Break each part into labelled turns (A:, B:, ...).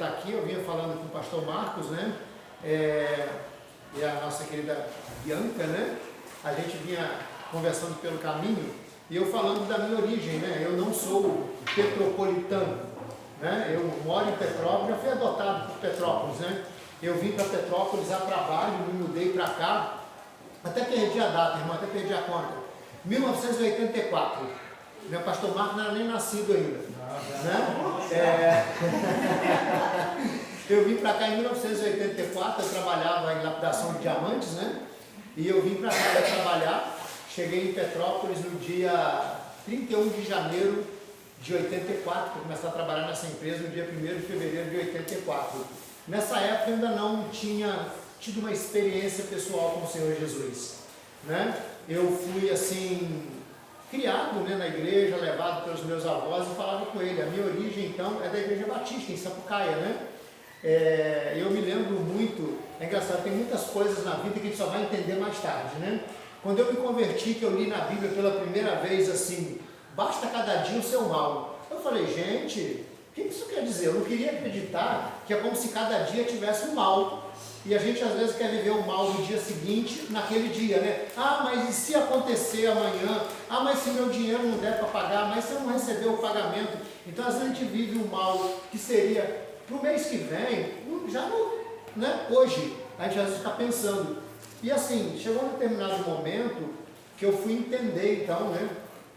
A: Aqui eu vinha falando com o pastor Marcos, né? E a nossa querida Bianca, né? A gente vinha conversando pelo caminho e eu falando da minha origem, né? Eu não sou petropolitano, né? Eu moro em Petrópolis, já fui adotado por Petrópolis, né? Eu vim para Petrópolis a trabalho, me mudei para cá, até perdi a data, irmão, até perdi a conta. 1984. Meu pastor Marcos não era nem nascido ainda. Né? Eu vim para cá em 1984, eu trabalhava em lapidação de diamantes, né? E eu vim para cá para trabalhar, cheguei em Petrópolis no dia 31 de janeiro de 84, para começar a trabalhar nessa empresa no dia 1º de fevereiro de 84. Nessa época eu ainda não tinha tido uma experiência pessoal com o Senhor Jesus, né? Eu fui assim, criado, né, na igreja, levado pelos meus avós e falava com ele. A minha origem então é da Igreja Batista, em Sapucaia, né? Eu me lembro muito, é engraçado, tem muitas coisas na vida que a gente só vai entender mais tarde, né? Quando eu me converti, que eu li na Bíblia pela primeira vez assim, basta cada dia o seu mal. Eu falei, gente, o que isso quer dizer? Eu não queria acreditar que é como se cada dia tivesse um mal. E a gente às vezes quer viver o mal no dia seguinte, naquele dia, né? Ah, mas e se acontecer amanhã? Ah, mas se meu dinheiro não der para pagar? Mas se eu não receber o pagamento? Então às vezes a gente vive o mal que seria para o mês que vem, já não, né? Hoje, a gente às vezes está pensando. E assim, chegou um determinado momento que eu fui entender então, né?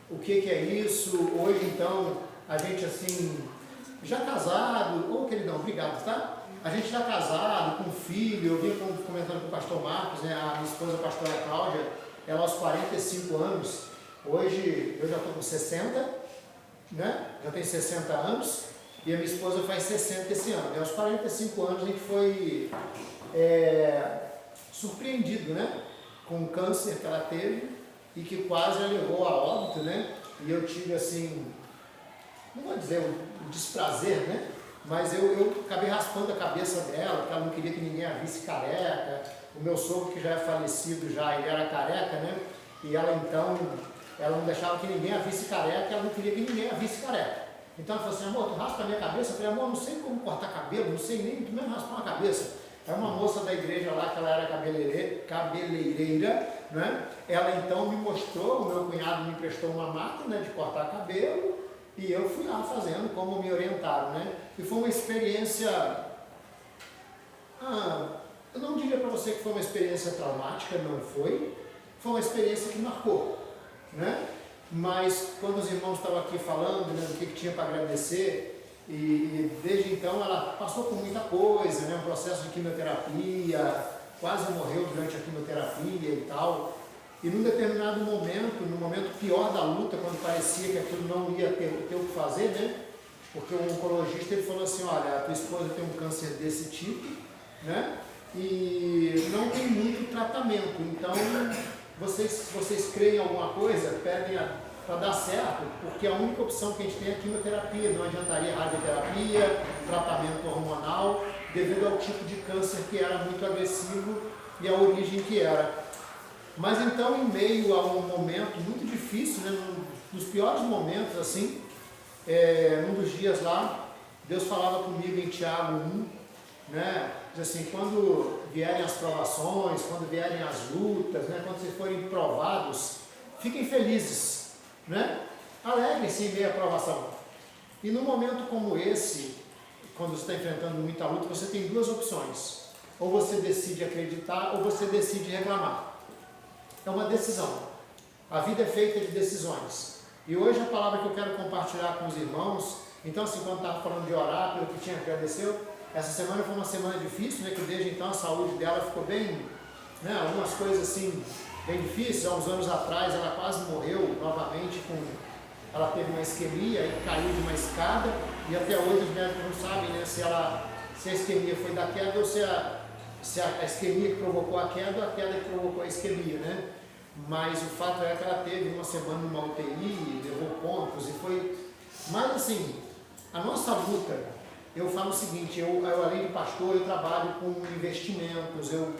A: O que é isso? Hoje então, a gente assim, já casado, queridão, obrigado, tá? A gente já casado, com filho, eu vinha comentando com o pastor Marcos, né? A minha esposa, a pastora Cláudia, ela aos 45 anos, hoje eu já estou com 60, né? Já tenho 60 anos, e a minha esposa faz 60 esse ano. E aos 45 anos a gente foi surpreendido, né? Com o câncer que ela teve e que quase a levou a óbito, né? E eu tive assim, não vou dizer o desprazer, né? Mas eu acabei raspando a cabeça dela, porque ela não queria que ninguém a visse careca. O meu sogro, que já é falecido, ele era careca, né? E ela então, ela não deixava que ninguém a visse careca, ela não queria que ninguém a visse careca. Então ela falou assim, amor, tu raspa a minha cabeça? Eu falei, amor, não sei como cortar cabelo, não sei nem mesmo raspar uma cabeça. É uma moça da igreja lá, que ela era cabeleireira, né? Ela então me mostrou, o meu cunhado me emprestou uma máquina de cortar cabelo, e eu fui lá fazendo como me orientaram, né? E foi uma experiência, eu não diria para você que foi uma experiência traumática, não foi. Foi uma experiência que marcou, né? Mas quando os irmãos estavam aqui falando, né, do que tinha para agradecer, e desde então ela passou por muita coisa, né? Um processo de quimioterapia, quase morreu durante a quimioterapia e tal. E num determinado momento, no momento pior da luta, quando parecia que aquilo não ia ter o que fazer, né? Porque o oncologista ele falou assim, olha, a tua esposa tem um câncer desse tipo, né? E não tem muito tratamento. Então, vocês creem em alguma coisa, pedem para dar certo, porque a única opção que a gente tem é quimioterapia. Não adiantaria radioterapia, tratamento hormonal, devido ao tipo de câncer que era muito agressivo e a origem que era. Mas então, em meio a um momento muito difícil, né, nos piores momentos, assim, num dos dias lá, Deus falava comigo em Tiago 1, né, diz assim, quando vierem as provações, quando vierem as lutas, né, quando vocês forem provados, fiquem felizes, né, alegrem-se em meio à provação. E num momento como esse, quando você está enfrentando muita luta, você tem duas opções, ou você decide acreditar, ou você decide reclamar. É uma decisão. A vida é feita de decisões. E hoje a palavra que eu quero compartilhar com os irmãos, então assim, quando estava falando de orar, pelo que tinha agradeceu, essa semana foi uma semana difícil, né, que desde então a saúde dela ficou bem, né, algumas coisas assim, bem difíceis. Há uns anos atrás ela quase morreu novamente, ela teve uma isquemia e caiu de uma escada, e até hoje os médicos não sabem, né, se a isquemia foi da queda ou se a isquemia que provocou a queda ou a queda que provocou a isquemia, né? Mas o fato é que ela teve uma semana numa UTI, levou pontos e foi... Mas assim, a nossa luta, eu falo o seguinte, eu além de pastor, eu trabalho com investimentos, eu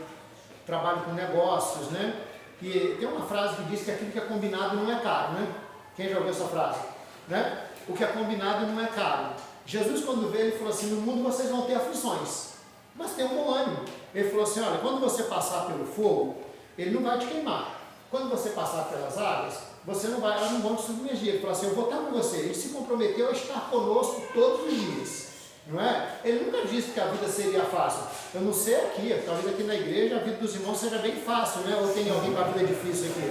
A: trabalho com negócios, né? E tem uma frase que diz que aquilo que é combinado não é caro, né? Quem já ouviu essa frase? Né? O que é combinado não é caro. Jesus, quando veio, ele falou assim, no mundo vocês vão ter aflições, mas tem um bom ânimo. Ele falou assim, olha, quando você passar pelo fogo, ele não vai te queimar. Quando você passar pelas águas, elas não vão te submergir. Ele falou assim, eu vou estar com você. Ele se comprometeu a estar conosco todos os dias. Não é? Ele nunca disse que a vida seria fácil. Eu não sei aqui, talvez aqui na igreja a vida dos irmãos seja bem fácil, né? Ou tem alguém com a vida difícil aqui?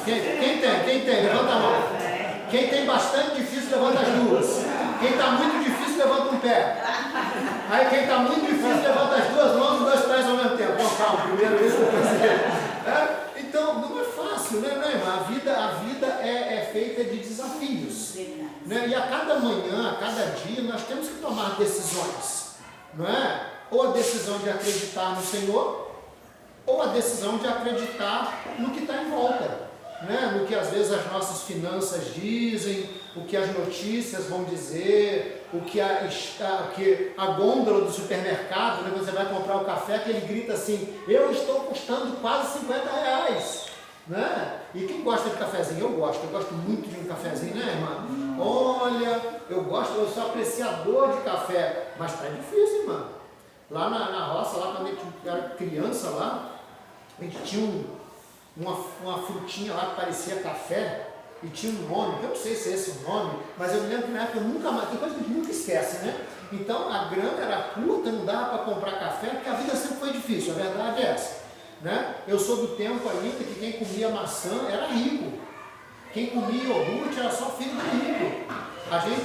A: Quem tem? Levanta a mão. Quem tem bastante difícil, levanta as duas. Quem está muito difícil, levanta um pé. Aí quem está muito difícil, levanta as duas mãos e dois pés ao mesmo tempo. Vamos calma, primeiro isso eu fazer. Então, não é fácil, né, irmã? A vida é feita de desafios. Né? E a cada manhã, a cada dia, nós temos que tomar decisões. Não é? Ou a decisão de acreditar no Senhor, ou a decisão de acreditar no que está em volta. Né? No que às vezes as nossas finanças dizem, o que as notícias vão dizer, o que a gôndola do supermercado, né? Você vai comprar o café, que ele grita assim, eu estou custando quase R$50. Né? E quem gosta de cafezinho? Eu gosto muito de um cafezinho, né, irmã? Olha, eu sou apreciador de café, mas está difícil, irmã. Lá na roça, lá quando a gente era criança lá, a gente tinha uma frutinha lá que parecia café e tinha um nome, eu não sei se é esse o nome, mas eu me lembro que na época eu nunca mais, tem coisa que a gente nunca esquece, né? Então a grana era curta, não dava para comprar café, porque a vida sempre foi difícil, a verdade é essa. Né? Eu sou do tempo ainda que quem comia maçã era rico, quem comia iogurte era só filho de rico.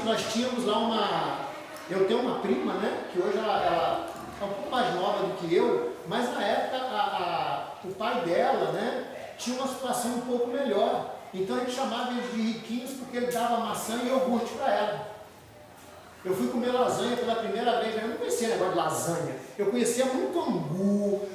A: Nós tínhamos lá eu tenho uma prima, né, que hoje ela é um pouco mais nova do que eu, mas na época o pai dela, né, tinha uma situação um pouco melhor, então a gente chamava eles de riquinhos porque ele dava maçã e iogurte para ela. Eu fui comer lasanha pela primeira vez, eu não conhecia negócio de lasanha, eu conhecia muito angu,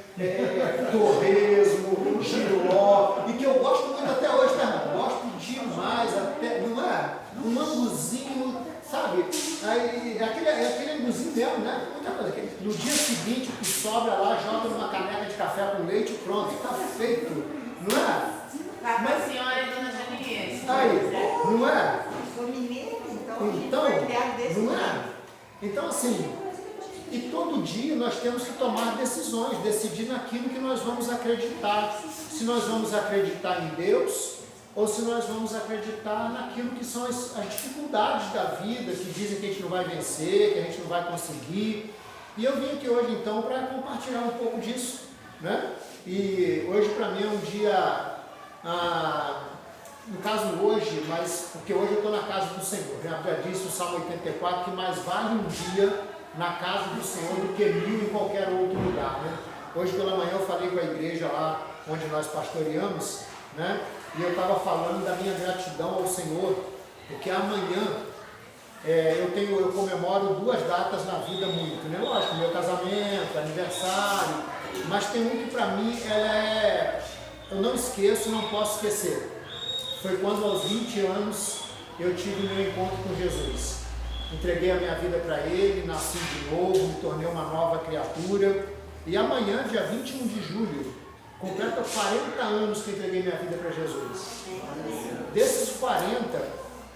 A: torresmo, giló, e que eu gosto muito até hoje, tá? Gosto demais, até, não é? Um anguzinho, sabe? Aí, aquele anguzinho mesmo, né? Muita coisa. No dia seguinte, o que sobra lá, joga numa caneca de café com leite e pronto, está feito, não é?
B: Mas a senhora é dona Janice.
A: Aí, não é?
C: Sou mineira,
A: Então, não é? Então, assim, e todo dia nós temos que tomar decisões, decidir naquilo que nós vamos acreditar. Se nós vamos acreditar em Deus, ou se nós vamos acreditar naquilo que são as dificuldades da vida, que dizem que a gente não vai vencer, que a gente não vai conseguir. E eu vim aqui hoje, então, para compartilhar um pouco disso, né? E hoje, para mim, é um dia... no caso hoje, mas porque hoje eu estou na casa do Senhor, né? Já disse o Salmo 84 que mais vale um dia na casa do Senhor do que 1000 em qualquer outro lugar, né? Hoje pela manhã eu falei com a igreja lá onde nós pastoreamos, né? E eu estava falando da minha gratidão ao Senhor, porque amanhã eu comemoro 2 datas na vida muito, né? Lógico, meu casamento, aniversário, mas tem um que para mim eu não esqueço, não posso esquecer. Foi quando aos 20 anos eu tive meu encontro com Jesus. Entreguei a minha vida para Ele, nasci de novo, me tornei uma nova criatura. E amanhã, dia 21 de julho, completa 40 anos que eu entreguei minha vida para Jesus. Desses 40,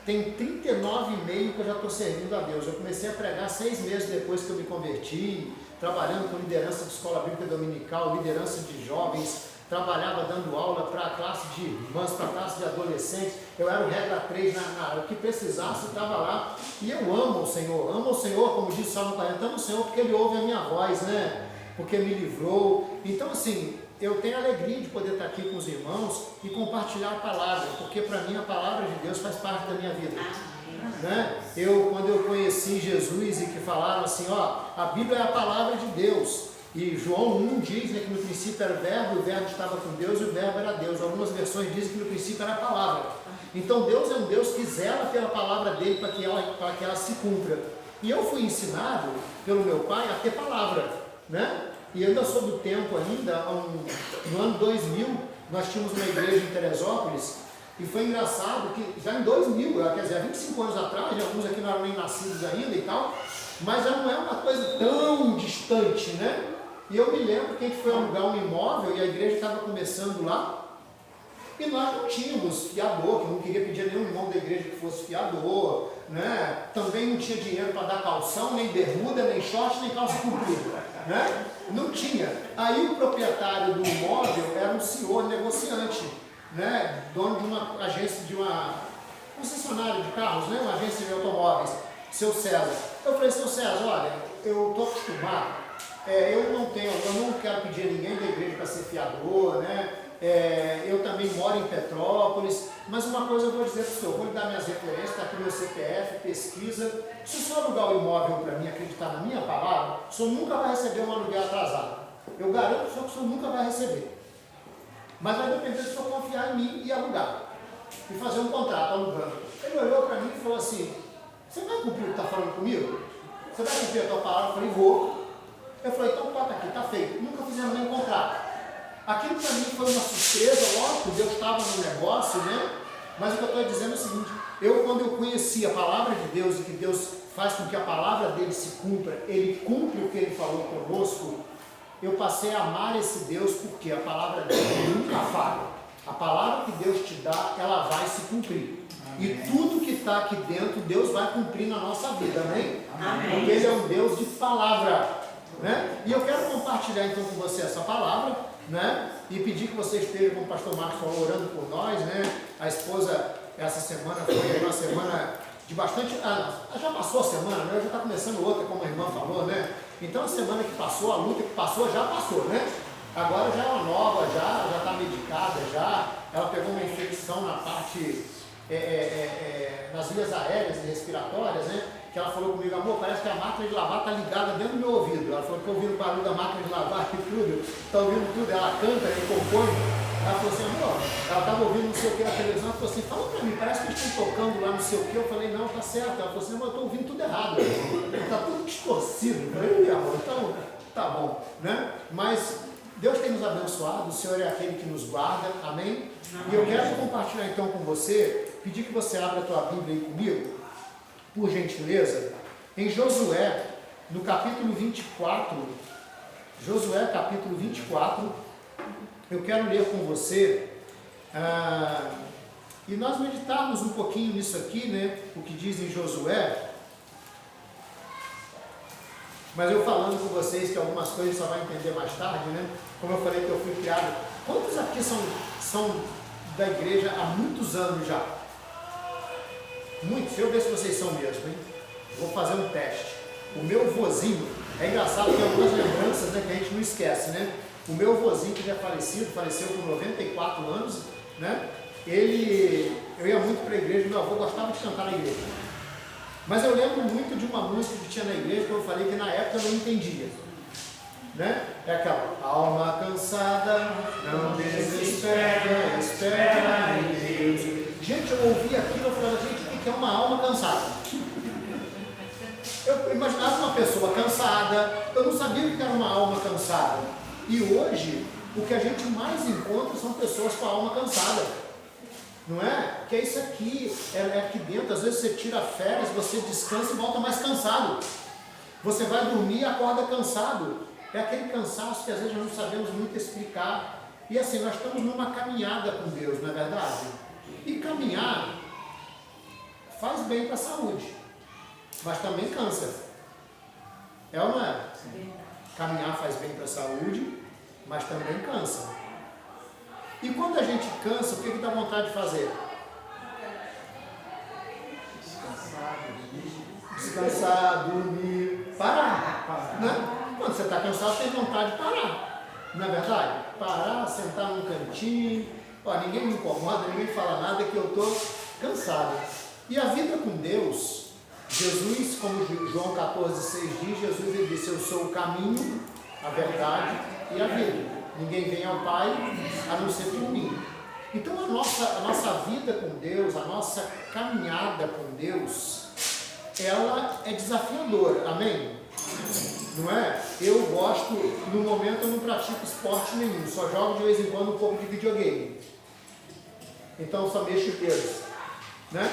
A: tem 39,5 que eu já estou servindo a Deus. Eu comecei a pregar 6 meses depois que eu me converti, trabalhando com liderança de escola bíblica dominical, liderança de jovens, trabalhava dando aula para a classe de irmãs, para a classe de adolescentes. Eu era o regra 3, o que precisasse estava lá. E eu amo o Senhor, como diz o Salmo 40, amo o Senhor porque Ele ouve a minha voz, né? Porque me livrou. Então, assim, eu tenho alegria de poder estar aqui com os irmãos e compartilhar a palavra, porque para mim a palavra de Deus faz parte da minha vida. Né? Quando eu conheci Jesus e que falaram assim, a Bíblia é a palavra de Deus. E João 1 diz, né, que no princípio era o Verbo estava com Deus e o Verbo era Deus. Algumas versões dizem que no princípio era a palavra. Então Deus é um Deus que zela pela palavra dele para que ela se cumpra. E eu fui ensinado pelo meu pai a ter palavra, né? E eu ainda sou do tempo ainda, no ano 2000, nós tínhamos uma igreja em Teresópolis, e foi engraçado que já em 2000, quer dizer, há 25 anos atrás, alguns aqui não eram nem nascidos ainda e tal, mas já não é uma coisa tão distante, né? E eu me lembro que a gente foi alugar um imóvel e a igreja estava começando lá, E nós não tínhamos fiador, que eu não queria pedir a nenhum irmão da igreja que fosse fiador, né? Também não tinha dinheiro para dar calção, nem bermuda, nem short, nem calça comprida, né? Não tinha. Aí o proprietário do imóvel era um senhor negociante, né? Dono de uma agência, de uma concessionária de carros, né? Uma agência de automóveis, seu César. Eu falei, seu César, olha, eu estou acostumado, eu não quero pedir a ninguém da igreja para ser fiador, né? Eu também moro em Petrópolis, mas uma coisa eu vou dizer para o senhor, vou lhe dar minhas referências, está aqui meu CPF, pesquisa. Se o senhor alugar o imóvel para mim, acreditar na minha palavra, o senhor nunca vai receber um aluguel atrasado. Eu garanto que o senhor nunca vai receber. Mas vai depender se o senhor confiar em mim e alugar. E fazer um contrato alugando. Ele olhou para mim e falou assim, você vai cumprir o que está falando comigo? Você vai cumprir a tua palavra? Eu falei, vou. Eu falei, então toca aqui, está feito. Nunca fizemos nenhum contrato. Aquilo para mim foi uma surpresa, lógico, Deus estava no negócio, né? Mas o que eu estou dizendo é o seguinte, quando eu conheci a palavra de Deus e que Deus faz com que a palavra dele se cumpra, ele cumpre o que ele falou conosco, eu passei a amar esse Deus porque a palavra dele nunca falha. A palavra que Deus te dá, ela vai se cumprir. Amém. E tudo que está aqui dentro, Deus vai cumprir na nossa vida, amém? Amém. Porque ele é um Deus de palavra, né? E eu quero compartilhar então com você essa palavra, né? E pedir que você esteja, como o pastor Marcos falou, orando por nós, né? A esposa, essa semana foi uma semana de bastante... já passou a semana, né? Já está começando outra, como a irmã falou, né? Então a semana que passou, a luta que passou, já passou, né? Agora já é uma nova, já está medicada, ela pegou uma infecção na parte, nas vias aéreas e respiratórias, né? Que ela falou comigo, amor, parece que a máquina de lavar está ligada dentro do meu ouvido. Ela falou que eu ouvindo o barulho da máquina de lavar e tudo, está ouvindo tudo, ela canta e compõe. Ela falou assim, amor, ela estava ouvindo não sei o que na televisão, ela falou assim, fala para mim, parece que eles estão tocando lá não sei o que. Eu falei, não, tá certo. Ela falou assim, amor, eu estou ouvindo tudo errado, está tudo distorcido. Eu falei, amor, então tá bom, né? Mas Deus tem nos abençoado, o Senhor é aquele que nos guarda, amém? E eu quero compartilhar então com você, pedir que você abra a tua Bíblia aí comigo, por gentileza, em Josué, no capítulo 24, Josué capítulo 24, eu quero ler com você, e nós meditarmos um pouquinho nisso aqui, né, o que diz em Josué, mas eu falando com vocês que algumas coisas só vai entender mais tarde, né, como eu falei que eu fui criado, quantos aqui são da igreja há muitos anos já? Muitos, deixa eu ver se vocês são mesmo, hein? Vou fazer um teste. O meu vozinho, é engraçado, tem algumas lembranças, né, que a gente não esquece, né? O meu vozinho que já é falecido, faleceu com 94 anos, né? Eu ia muito para a igreja, meu avô gostava de cantar na igreja. Mas eu lembro muito de uma música que tinha na igreja, que eu falei que na época eu não entendia. Né? É aquela, alma cansada, não desespera, espera em Deus. Gente, eu ouvi aquilo, eu falava, gente, o que é uma alma cansada? Eu imaginava uma pessoa cansada, eu não sabia o que era uma alma cansada. E hoje, o que a gente mais encontra são pessoas com a alma cansada. Não é? Que é isso aqui, é aqui dentro. Às vezes você tira férias, você descansa e volta mais cansado. Você vai dormir e acorda cansado. É aquele cansaço que às vezes nós não sabemos muito explicar. E assim, nós estamos numa caminhada com Deus, não é verdade? E caminhar faz bem para a saúde, mas também cansa. É ou não é? Caminhar faz bem para a saúde, mas também cansa. E quando a gente cansa, o que dá vontade de fazer? Descansar, dormir, parar. Né? Quando você está cansado, tem vontade de parar. Não é verdade? Parar, sentar num cantinho. Ó, ninguém me incomoda, ninguém fala nada, que eu estou cansado. E a vida com Deus, Jesus, como João 14,6 diz, Jesus ele disse, eu sou o caminho, a verdade e a vida. Ninguém vem ao Pai a não ser por mim. Então a nossa vida com Deus, a nossa caminhada com Deus, ela é desafiadora, amém? Não é? Eu gosto, no momento eu não pratico esporte nenhum, só jogo de vez em quando um pouco de videogame. Então só mexo os dedos, né?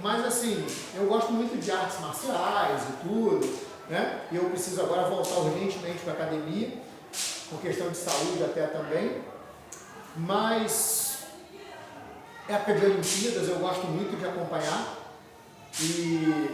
A: Mas assim, eu gosto muito de artes marciais e tudo, né? E eu preciso agora voltar urgentemente para a academia, por questão de saúde até também. Mas época de Olimpíadas eu gosto muito de acompanhar e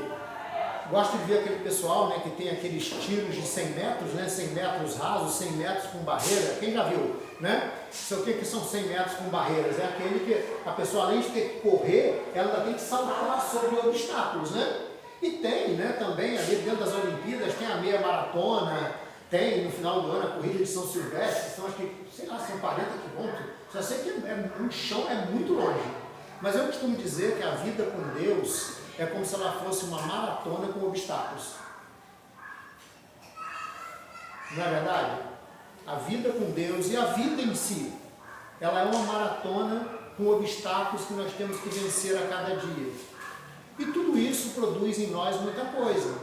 A: gosto de ver aquele pessoal, né, que tem aqueles tiros de 100 metros, né, 100 metros rasos, 100 metros com barreira. Quem já viu, né? Sei o que são 100 metros com barreiras? É aquele que a pessoa, além de ter que correr, ela ainda tem que saltar sobre obstáculos, né? E tem, né, também ali dentro das Olimpíadas, tem a meia maratona, tem no final do ano a corrida de São Silvestre, são acho que, sei lá, são 40 quilômetros. Só sei que o chão é muito longe. Mas eu costumo dizer que a vida com Deus é como se ela fosse uma maratona com obstáculos. Não é verdade? A vida com Deus e a vida em si, ela é uma maratona com obstáculos que nós temos que vencer a cada dia. E tudo isso produz em nós muita coisa.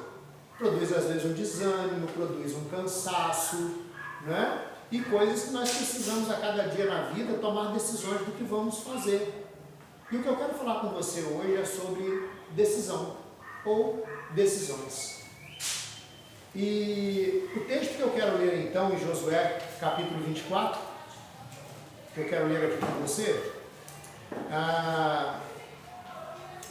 A: Produz às vezes um desânimo, produz um cansaço, né? E coisas que nós precisamos a cada dia na vida tomar decisões do que vamos fazer. E o que eu quero falar com você hoje é sobre decisão ou decisões. E o texto que eu quero ler então em Josué capítulo 24, que eu quero ler aqui com você,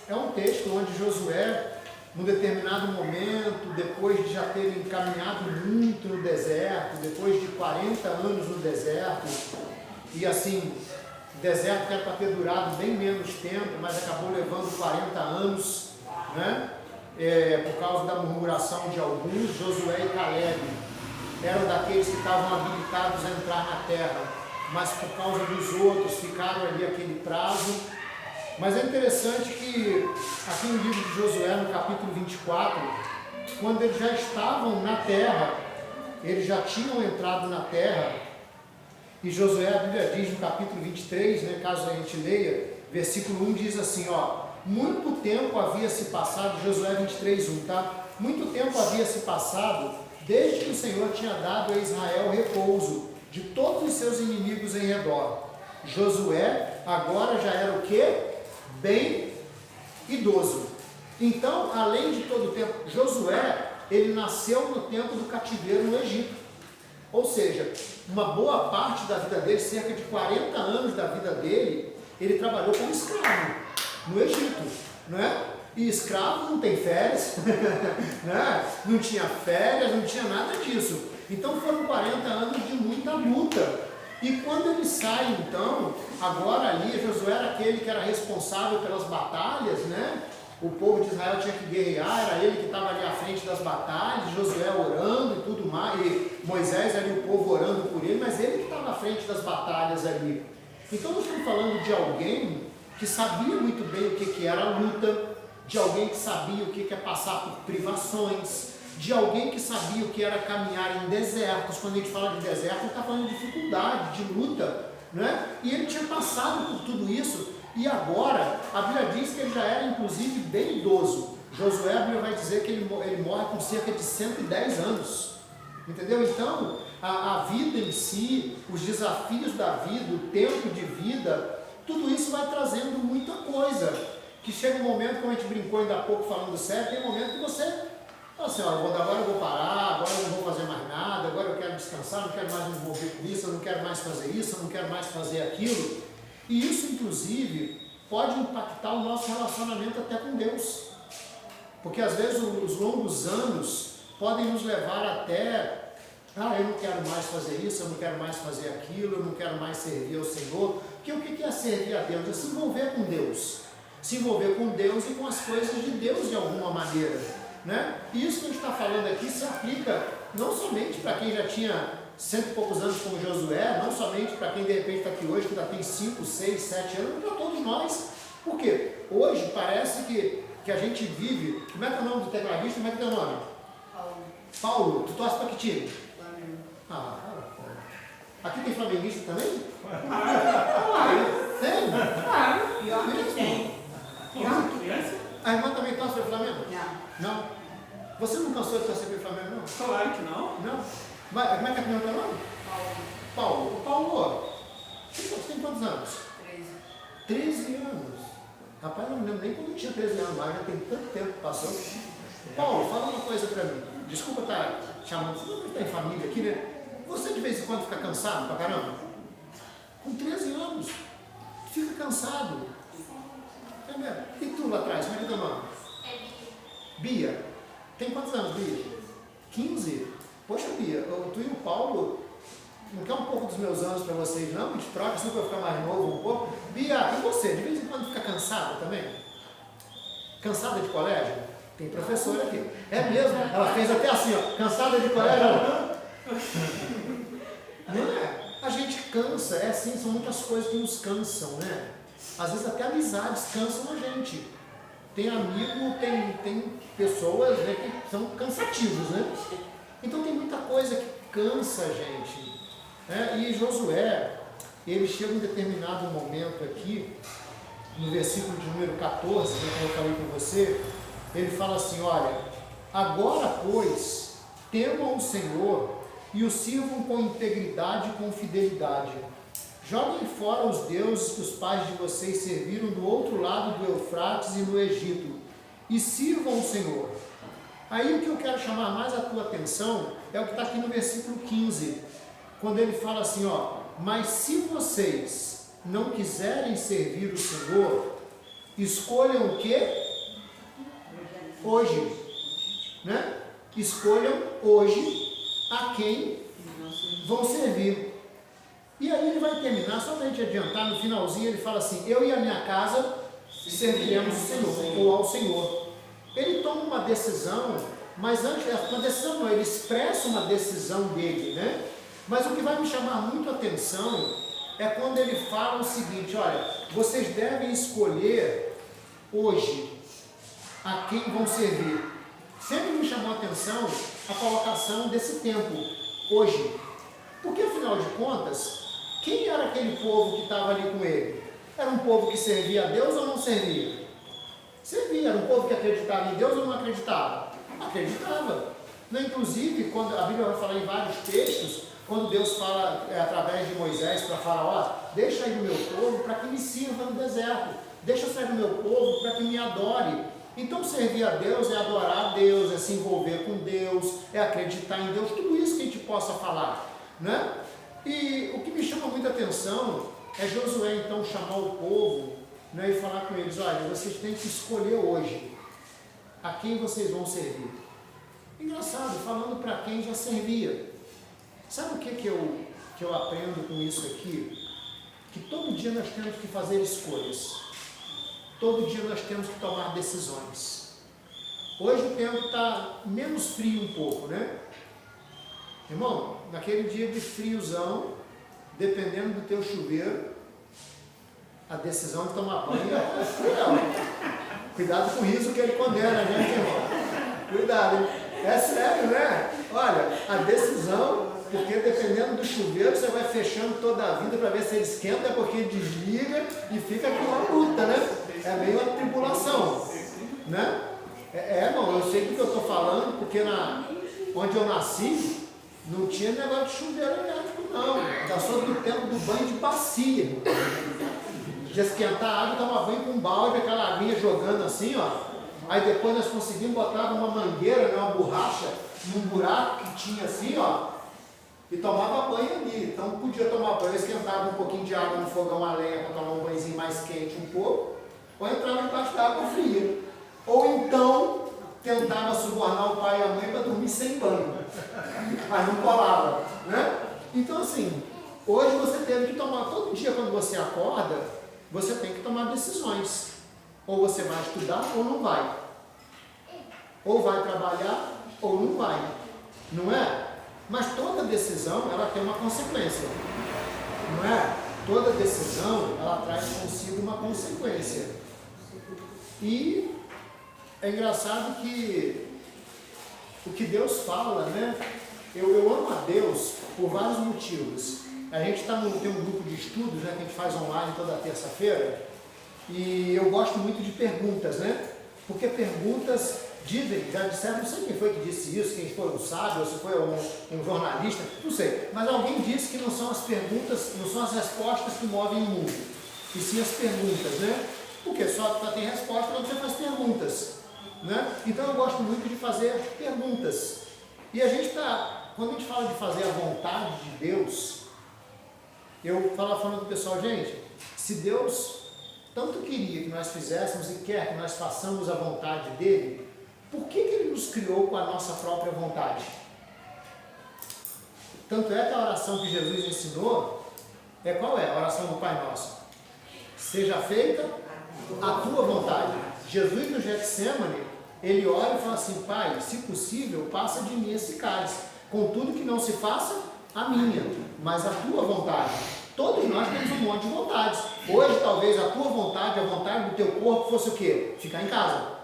A: é um texto onde Josué, num determinado momento, depois de já terem caminhado muito no deserto, depois de 40 anos no deserto, e assim, o deserto que era para ter durado bem menos tempo, mas acabou levando 40 anos, né? Por causa da murmuração de alguns. Josué e Caleb eram daqueles que estavam habilitados a entrar na terra, mas por causa dos outros ficaram ali aquele prazo. Mas é interessante que aqui no livro de Josué, no capítulo 24, quando eles já estavam na terra, eles já tinham entrado na terra, e Josué, a Bíblia diz no capítulo 23, né, caso a gente leia, versículo 1 diz assim, ó: muito tempo havia se passado, Josué 23:1, tá? Muito tempo havia se passado desde que o Senhor tinha dado a Israel repouso de todos os seus inimigos em redor. Josué agora já era o quê? Bem idoso. Então, além de todo o tempo, Josué, ele nasceu no tempo do cativeiro no Egito. Ou seja, uma boa parte da vida dele, cerca de 40 anos da vida dele, ele trabalhou como escravo no Egito, né? E escravo não tem férias, né? Não tinha férias, não tinha nada disso. Então foram 40 anos de muita luta. E quando ele sai, então, agora ali, Josué era aquele que era responsável pelas batalhas, né? O povo de Israel tinha que guerrear, era ele que estava ali à frente das batalhas, Josué orando e tudo mais, e Moisés ali, o povo orando por ele, mas ele que estava à frente das batalhas ali. Então nós estamos falando de alguém que sabia muito bem o que era a luta, de alguém que sabia o que é passar por privações, de alguém que sabia o que era caminhar em desertos. Quando a gente fala de deserto, a gente está falando de dificuldade, de luta, né? E ele tinha passado por tudo isso, e agora a Bíblia diz que ele já era inclusive bem idoso. Josué, a Bíblia vai dizer que ele morre com cerca de 110 anos, entendeu? Então a vida em si, os desafios da vida, o tempo de vida, tudo isso vai trazendo muita coisa, que chega um momento, como a gente brincou ainda há pouco falando sério, tem um momento que você fala assim, agora eu vou parar, agora eu não vou fazer mais nada, agora eu quero descansar, não quero mais me envolver com isso, eu não quero mais fazer isso, eu não quero mais fazer aquilo. E isso, inclusive, pode impactar o nosso relacionamento até com Deus. Porque às vezes os longos anos podem nos levar até, eu não quero mais fazer isso, eu não quero mais fazer aquilo, eu não quero mais servir ao Senhor. Porque o que é servir a Deus? É se envolver com Deus. Se envolver com Deus e com as coisas de Deus de alguma maneira, né? E isso que a gente está falando aqui se aplica não somente para quem já tinha 100 e poucos anos como Josué, não somente para quem de repente está aqui hoje, que já tem 5, 6, 7 anos, mas para todos nós. Por quê? Hoje parece que a gente vive. Como é que é o nome do tecladista? Como é que é o nome? Paulo, tu torce para que time? Flamengo. Aqui tem flamenguista também? Tem?
B: Pior que tem.
A: A irmã também torce para o Flamengo?
B: Não.
A: Você não cansou de torcer para o Flamengo, não?
C: Claro que não.
A: Não? Mas, como é que é o teu nome? Paulo, você tem quantos anos? 13 anos. Rapaz, eu não lembro nem quando eu tinha 13 anos, mas já tem tanto tempo que passou. Paulo, fala uma coisa para mim. Desculpa estar chamando, você não está em família aqui, né? Você de vez em quando fica cansado pra caramba? Com 13 anos. Fica cansado. É mesmo? E tu lá atrás, como é que é teu nome? Bia. Tem quantos anos, Bia? 15? Poxa, Bia, tu e o Paulo, não quer um pouco dos meus anos para vocês, não? A gente troca assim para eu ficar mais novo um pouco. Bia, e você? De vez em quando fica cansada também? Cansada de colégio? Tem professora aqui. É mesmo? Ela fez até assim, ó. Cansada de colégio? Não é? A gente cansa, é assim, são muitas coisas que nos cansam, né? Às vezes até amizades cansam a gente. Tem amigo, tem pessoas, né, que são cansativos, né? Então tem muita coisa que cansa a gente. Né? E Josué, ele chega em um determinado momento aqui, no versículo de número 14, né, como eu falei com você, ele fala assim, olha, agora pois, temam o Senhor e o sirvam com integridade e com fidelidade. Joguem fora os deuses que os pais de vocês serviram do outro lado do Eufrates e no Egito, e sirvam o Senhor. Aí o que eu quero chamar mais a tua atenção é o que está aqui no versículo 15, quando ele fala assim, ó, mas se vocês não quiserem servir o Senhor, escolham o quê? Hoje, né? Escolham hoje a quem vão servir. E aí ele vai terminar, só para a gente adiantar, no finalzinho ele fala assim, eu e a minha casa serviremos o Senhor, ou ao Senhor. Ele toma uma decisão, mas antes, uma decisão não, ele expressa uma decisão dele, né? Mas o que vai me chamar muito a atenção é quando ele fala o seguinte, olha, vocês devem escolher hoje a quem vão servir. Sempre me chamou a atenção a colocação desse tempo, hoje. Porque afinal de contas, quem era aquele povo que estava ali com ele? Era um povo que servia a Deus ou não servia? Servia. Era um povo que acreditava em Deus ou não acreditava? Acreditava. Inclusive, quando a Bíblia vai falar em vários textos, quando Deus fala através de Moisés para Faraó, deixa aí o meu povo para que me sirva no deserto. Deixa eu sair do meu povo para que me adore. Então servir a Deus é adorar a Deus, é se envolver com Deus, é acreditar em Deus, tudo isso que a gente possa falar, né? E o que me chama muita atenção é Josué então chamar o povo, né, e falar com eles, olha, vocês têm que escolher hoje a quem vocês vão servir. Engraçado, falando para quem já servia. Sabe o que eu aprendo com isso aqui? Que todo dia nós temos que fazer escolhas. Todo dia nós temos que tomar decisões. Hoje o tempo está menos frio um pouco, né? Irmão, naquele dia de friozão, dependendo do teu chuveiro, a decisão de tomar banho é cruel. Cuidado com isso que ele condena, né, irmão? Cuidado, hein? É sério, né? Olha, a decisão, porque dependendo do chuveiro, você vai fechando toda a vida para ver se ele esquenta, é porque desliga e fica aquela luta, né? É meio uma tribulação, né? Irmão, eu sei do que eu estou falando, porque onde eu nasci, não tinha negócio de chuveiro elétrico, não. Já sou do tempo do banho de bacia, irmão. De esquentar a água, tomar banho com um balde, aquela aguinha jogando assim, ó. Aí depois nós conseguimos botar uma mangueira, né, uma borracha, num buraco que tinha assim, ó, e tomava banho ali. Então podia tomar banho, esquentava um pouquinho de água no fogão a lenha para tomar um banhozinho mais quente um pouco, ou entrava embaixo da água fria. Ou então tentava subornar o pai e a mãe para dormir sem banho, mas não colava, né? Então assim, hoje você teve que tomar, todo dia quando você acorda, você tem que tomar decisões. Ou você vai estudar ou não vai. Ou vai trabalhar ou não vai. Não é? Mas toda decisão, ela tem uma consequência. Não é? Toda decisão, ela traz consigo uma consequência. E é engraçado que o que Deus fala, né? Eu amo a Deus por vários motivos. A gente tem um grupo de estudos, né, que a gente faz online toda terça-feira. E eu gosto muito de perguntas, né? Porque perguntas dizem, já disseram, não sei quem foi que disse isso, quem foi um sábio, ou se foi um jornalista, não sei. Mas alguém disse que não são as perguntas, não são as respostas que movem o mundo, e sim as perguntas, né? Porque só tem resposta quando você faz perguntas, né? Então eu gosto muito de fazer perguntas. E quando a gente fala de fazer a vontade de Deus, Eu falando do pessoal, gente, se Deus tanto queria que nós fizéssemos e quer que nós façamos a vontade dele, por que ele nos criou com a nossa própria vontade? Tanto é que a oração que Jesus ensinou, qual é? A oração do Pai Nosso. Seja feita a tua vontade. Jesus no Getsemane, ele ora e fala assim, Pai, se possível, passa de mim esse cálice, contudo que não se faça a minha, mas a tua vontade. Todos nós temos um monte de vontades. Hoje, talvez, a tua vontade, a vontade do teu corpo fosse o quê? Ficar em casa.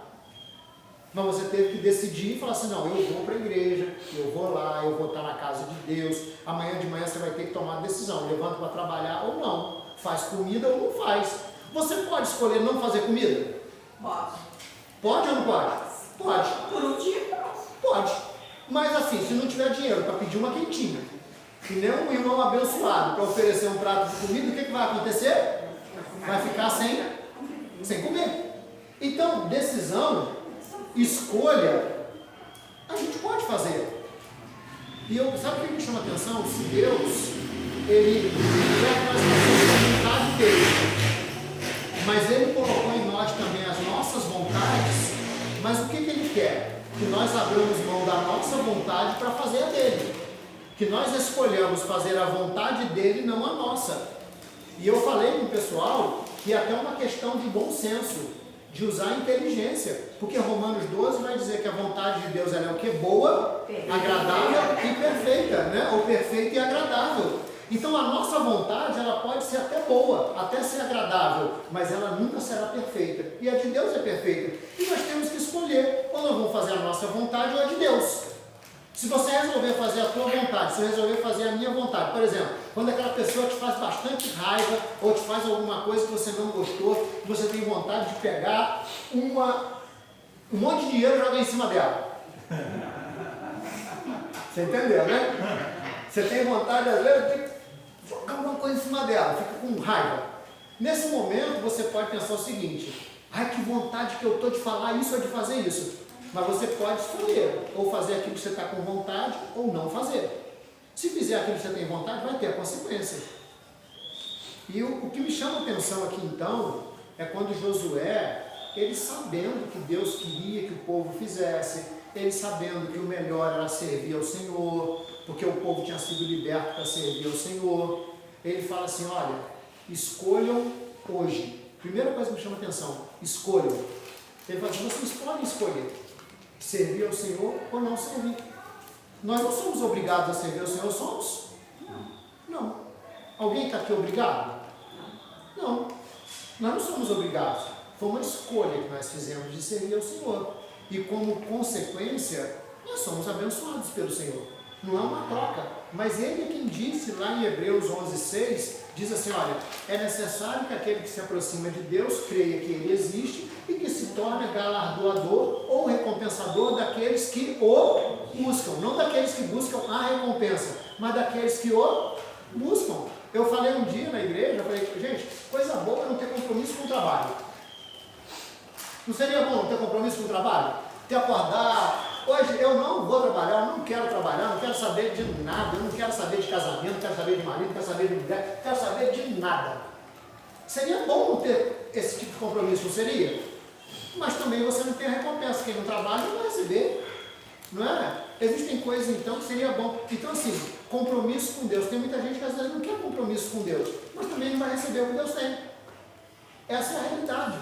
A: Mas você teve que decidir e falar assim, não, eu vou para a igreja, eu vou lá, eu vou estar na casa de Deus, amanhã de manhã você vai ter que tomar a decisão, levanta para trabalhar ou não, faz comida ou não faz. Você pode escolher não fazer comida?
B: Pode.
A: Pode ou não pode? Pode.
B: Por um dia?
A: Pode. Mas assim, se não tiver dinheiro para pedir uma quentinha, e nem um irmão abençoado para oferecer um prato de comida, o que vai acontecer? Vai ficar sem comer. Então, decisão, escolha, a gente pode fazer. E sabe o que me chama a atenção? Se Deus, ele quer que nós façamos a vontade dele, mas ele colocou em nós também as nossas vontades, mas o que ele quer? Que nós abramos mão da nossa vontade para fazer a dele. Que nós escolhamos fazer a vontade dele, não a nossa. E eu falei com o pessoal que é até uma questão de bom senso, de usar a inteligência, porque Romanos 12 vai dizer que a vontade de Deus ela é o que? Boa, agradável e perfeita, né? Ou perfeita e agradável. Então a nossa vontade ela pode ser até boa, até ser agradável, mas ela nunca será perfeita. E a de Deus é perfeita. E nós temos que escolher, ou nós vamos fazer a nossa vontade ou a de Deus. Se você resolver fazer a tua vontade, se eu resolver fazer a minha vontade, por exemplo, quando aquela pessoa te faz bastante raiva, ou te faz alguma coisa que você não gostou, que você tem vontade de pegar um monte de dinheiro e jogar em cima dela. Você entendeu, né? Você tem vontade, às vezes, de jogar alguma coisa em cima dela, fica com raiva. Nesse momento, você pode pensar o seguinte, ai, que vontade que eu estou de falar isso ou de fazer isso. Mas você pode escolher, ou fazer aquilo que você está com vontade, ou não fazer. Se fizer aquilo que você tem vontade, vai ter a consequência. E o que me chama a atenção aqui então, é quando Josué, ele sabendo que Deus queria que o povo fizesse, ele sabendo que o melhor era servir ao Senhor, porque o povo tinha sido liberto para servir ao Senhor, ele fala assim, olha, escolham hoje. Primeira coisa que me chama a atenção, escolham. Ele fala assim, vocês podem escolher servir ao Senhor ou não servir. Nós não somos obrigados a servir ao Senhor, somos? Não. Alguém está aqui obrigado? Não. Nós não somos obrigados. Foi uma escolha que nós fizemos de servir ao Senhor. E como consequência, nós somos abençoados pelo Senhor. Não é uma troca. Mas ele é quem disse lá em Hebreus 11:6, diz assim, olha, é necessário que aquele que se aproxima de Deus creia que ele existe e que se torne galardoador ou recompensador daqueles que o buscam. Não daqueles que buscam a recompensa, mas daqueles que o buscam. Eu falei um dia na igreja, eu falei, gente, coisa boa é não ter compromisso com o trabalho. Não seria bom não ter compromisso com o trabalho? Ter acordar... Hoje eu não vou trabalhar, eu não quero trabalhar, não quero saber de nada, eu não quero saber de casamento, não quero saber de marido, não quero saber de mulher, não quero saber de nada. Seria bom não ter esse tipo de compromisso, não seria? Mas também você não tem a recompensa, quem não trabalha não vai receber, não é? Existem coisas então que seria bom. Então assim, compromisso com Deus, tem muita gente que às vezes não quer compromisso com Deus, mas também não vai receber o que Deus tem. Essa é a realidade.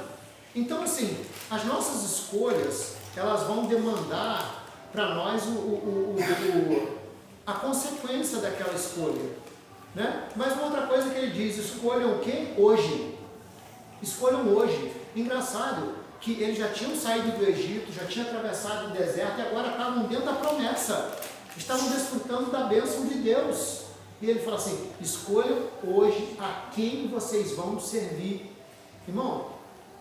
A: Então assim, as nossas escolhas, elas vão demandar para nós a consequência daquela escolha, né? Mas uma outra coisa que ele diz, escolham o que? Hoje. Escolham hoje. Engraçado que eles já tinham saído do Egito, já tinham atravessado o deserto e agora estavam dentro da promessa. Estavam desfrutando da bênção de Deus. E ele fala assim, escolham hoje a quem vocês vão servir. Irmão,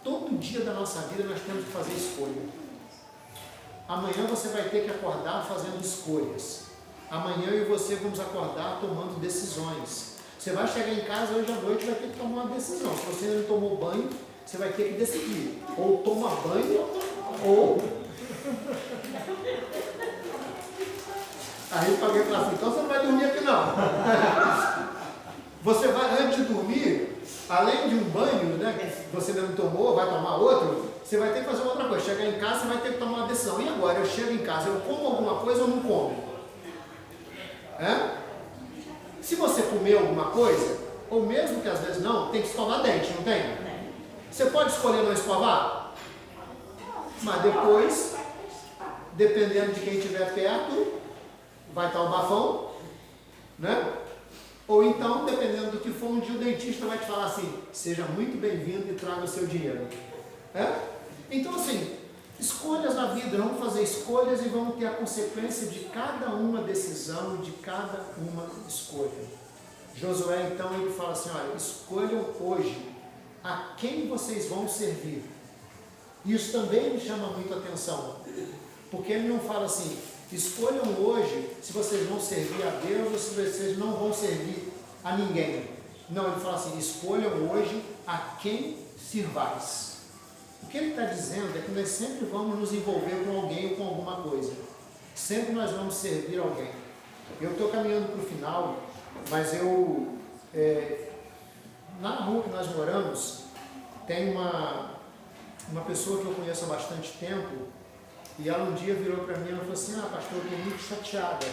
A: todo dia da nossa vida nós temos que fazer escolha. Amanhã você vai ter que acordar fazendo escolhas. Amanhã eu e você vamos acordar tomando decisões. Você vai chegar em casa hoje à noite e vai ter que tomar uma decisão. Se você não tomou banho, você vai ter que decidir. Ou toma banho, ou... Aí alguém fala assim, então você não vai dormir aqui não. Você vai, antes de dormir, além de um banho, né, que você ainda não tomou, vai tomar outro, você vai ter que fazer outra coisa. Chegar em casa, você vai ter que tomar uma decisão. E agora, eu chego em casa, eu como alguma coisa ou não como? Se você comer alguma coisa, ou mesmo que às vezes não, tem que escovar dente, não tem? Você pode escolher não escovar? Mas depois, dependendo de quem estiver perto, vai estar o bafão, né? Ou então, dependendo do que for, um dia o dentista vai te falar assim, seja muito bem-vindo e traga o seu dinheiro. Então assim, escolhas na vida, vamos fazer escolhas e vamos ter a consequência de cada uma decisão, de cada uma escolha. Josué então, ele fala assim, olha, escolham hoje a quem vocês vão servir. Isso também me chama muito a atenção, porque ele não fala assim, escolham hoje se vocês vão servir a Deus ou se vocês não vão servir a ninguém. Não, ele fala assim, escolham hoje a quem sirvais. O que ele está dizendo é que nós sempre vamos nos envolver com alguém ou com alguma coisa. Sempre nós vamos servir alguém. Eu estou caminhando para o final, mas na rua que nós moramos, tem uma pessoa que eu conheço há bastante tempo, e ela um dia virou para mim e falou assim, pastor, eu estou muito chateada.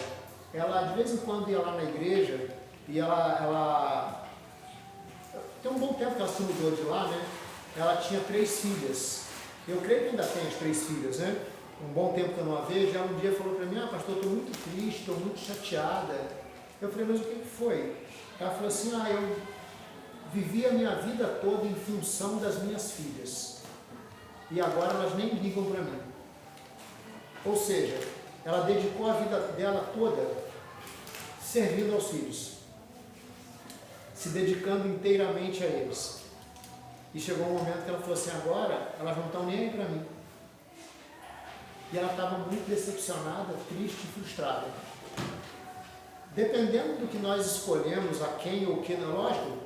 A: Ela de vez em quando ia lá na igreja, e ela tem um bom tempo que ela se mudou de lá, né? Ela tinha 3 filhas. Eu creio que ainda tem as 3 filhas, né? Um bom tempo que eu não a vejo. Ela um dia falou para mim, pastor, eu estou muito triste, estou muito chateada. Eu falei, mas o que foi? Ela falou assim, eu vivi a minha vida toda em função das minhas filhas. E agora elas nem ligam para mim. Ou seja, ela dedicou a vida dela toda servindo aos filhos, se dedicando inteiramente a eles. E chegou um momento que ela falou assim, agora elas não estão nem aí para mim. E ela estava muito decepcionada, triste e frustrada. Dependendo do que nós escolhemos, a quem ou o que, lógico,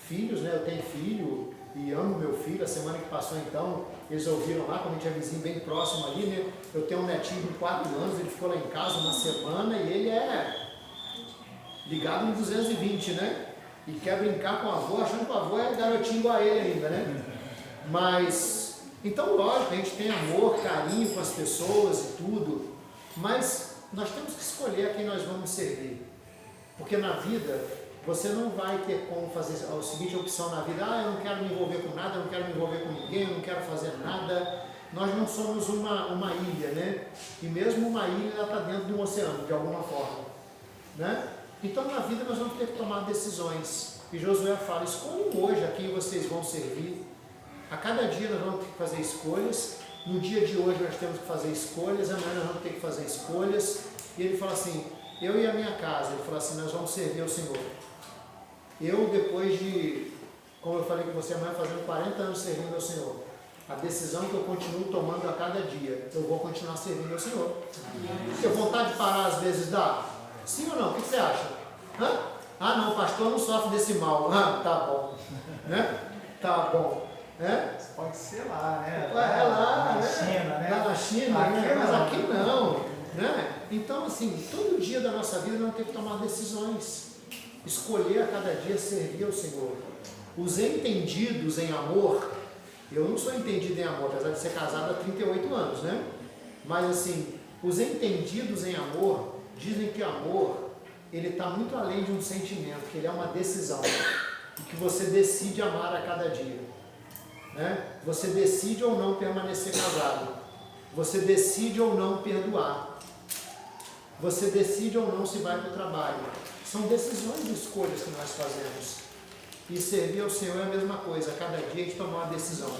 A: filhos, né? Eu tenho filho e amo meu filho. A semana que passou então, eles ouviram lá, como a gente é vizinho bem próximo ali, né? Eu tenho um netinho de 4 anos, ele ficou lá em casa uma semana e ele é ligado no 220, né? E quer brincar com o avô, achando que o avô é garotinho igual a ele ainda, né? Mas, então lógico, a gente tem amor, carinho com as pessoas e tudo, mas nós temos que escolher a quem nós vamos servir. Porque na vida, você não vai ter como fazer a seguinte opção na vida, eu não quero me envolver com nada, eu não quero me envolver com ninguém, eu não quero fazer nada. Nós não somos uma ilha, né? E mesmo uma ilha, ela está dentro de um oceano, de alguma forma, né? Então na vida nós vamos ter que tomar decisões. E Josué fala, escolham hoje a quem vocês vão servir. A cada dia nós vamos ter que fazer escolhas. No dia de hoje nós temos que fazer escolhas, amanhã nós vamos ter que fazer escolhas. E ele fala assim, eu e a minha casa, ele fala assim, nós vamos servir ao Senhor. Eu, depois de, como eu falei com você, amanhã fazendo 40 anos servindo ao Senhor, a decisão que eu continuo tomando a cada dia, eu vou continuar servindo ao Senhor. Se vontade de parar às vezes dá? Sim ou não? O que você acha? Não, o pastor não sofre desse mal. Tá bom. Né? Tá bom.
C: Pode ser lá, né?
A: Lá
C: na China, né?
A: Lá na China, né? Mas aqui não. Né? Então, assim, todo dia da nossa vida nós temos que tomar decisões. Escolher a cada dia servir ao Senhor. Os entendidos em amor, eu não sou entendido em amor, apesar de ser casado há 38 anos, né? Mas assim, os entendidos em amor dizem que amor, ele está muito além de um sentimento, que ele é uma decisão, e que você decide amar a cada dia, né? Você decide ou não permanecer casado, você decide ou não perdoar, você decide ou não se vai para o trabalho. São decisões e escolhas que nós fazemos. E servir ao Senhor é a mesma coisa, a cada dia a gente tomar uma decisão.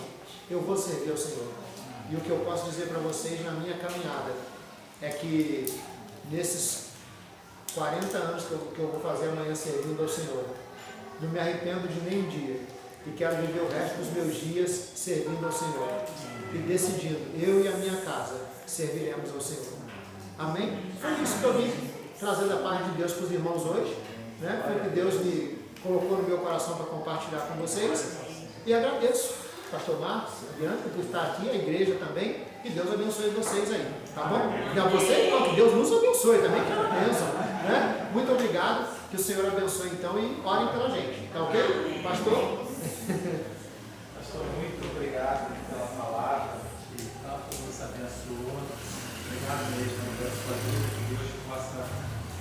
A: Eu vou servir ao Senhor. E o que eu posso dizer para vocês na minha caminhada é que nesses 40 anos que eu vou fazer amanhã servindo ao Senhor, não me arrependo de nenhum dia. E quero viver o resto dos meus dias servindo ao Senhor. E decidindo, eu e a minha casa serviremos ao Senhor. Amém? Foi isso que eu vim trazer da parte de Deus para os irmãos hoje, né? Foi o que Deus me colocou no meu coração para compartilhar com vocês. E agradeço, pastor Marcos, Bianca, por estar aqui, a igreja também. Que Deus abençoe vocês aí, tá bom? E a vocês, que Deus nos abençoe também, que é uma bênção, né? Muito obrigado. Combinado? Que o Senhor abençoe então e orem pela gente. Tá ok? Pastor?
C: Pastor, muito obrigado pela palavra que tanto nos abençoou. Obrigado mesmo pela sua vida, que Deus possa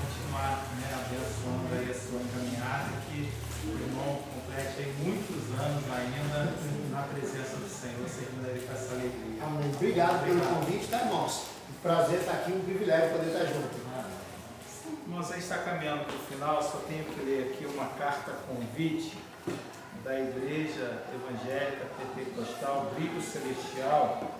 C: continuar, né, abençoando aí a sua caminhada, que o irmão complete aí muitos anos ainda na presença do Senhor, servindo ele com essa alegria.
A: Amém. Obrigado pelo convite, tá, irmãos? Prazer estar aqui, um privilégio poder estar junto.
C: Irmãos, a gente está caminhando para o final, só tenho que ler aqui uma carta convite da Igreja Evangélica Pentecostal Brilho Celestial,